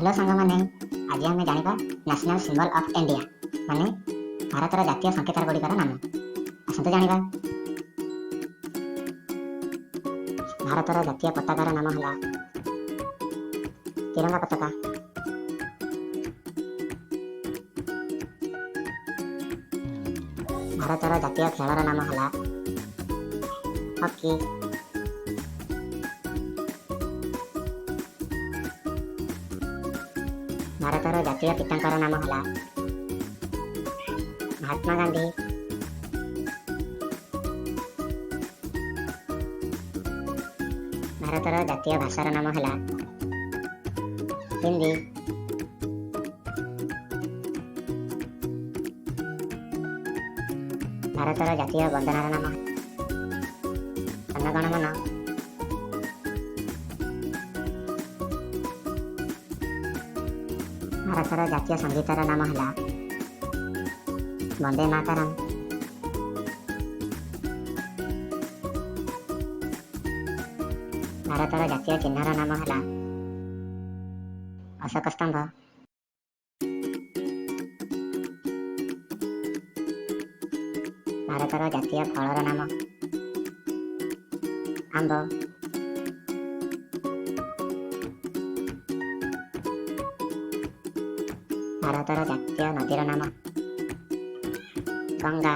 Hello सांग मैंने आज आम जाना नेशनल सिंबल ऑफ इंडिया माने भारतर जातीय संकेत गुड़िकर नाम। आसतु जाना भारतर जातीय पताकार नाम है तिरंगा पताका। भारतर जातीय खेलर नाम है हॉकी। भारतर जातीय पितांकर नाम है महात्मा गांधी। भारतर जातीय भाषार नाम है हिंदी। भारतर जातीय वंदनार नाम है जनगण मन। भारतर जातीय संगीतर नाम है वंदे मातरम। भारतर जातीय चिन्हर नाम है अशोक स्तंभ। भारतर जातीय फलर नाम आंब। भारतर जातीय नदीर नाम गंगा।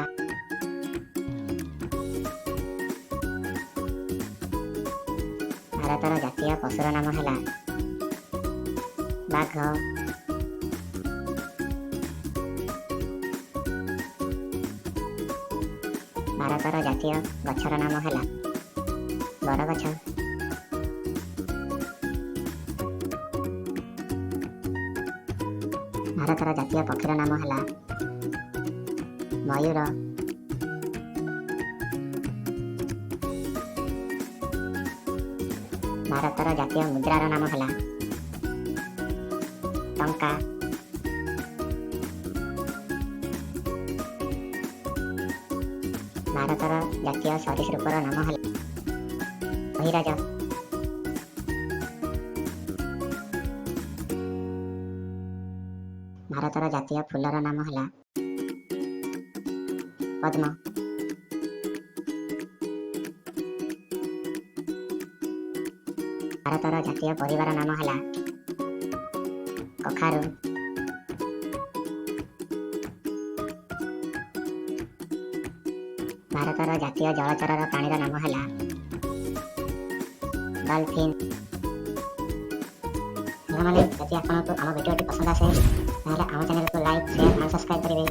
भारतर जातीय पशुर नाम है बाघ। भारतर जातीय गछर नाम है बरगछ। भारतर जातीय पक्षीर नाम है मयूर। भारतर जातीय मुद्रार नाम है टंका। भारतर जातीय सरीसृपर नाम है बहिराज। भारतर जातीय फूलर नाम है पद्म। भारतर जातीय परिवार नाम है कखारू। भारतर जातीय जलचर प्राणीर नाम है डॉल्फिन। मैंने जदि आपको आम भिडियो पसंद आसे आम चैनल को लाइक शेयर और सब्सक्राइब करेंगे।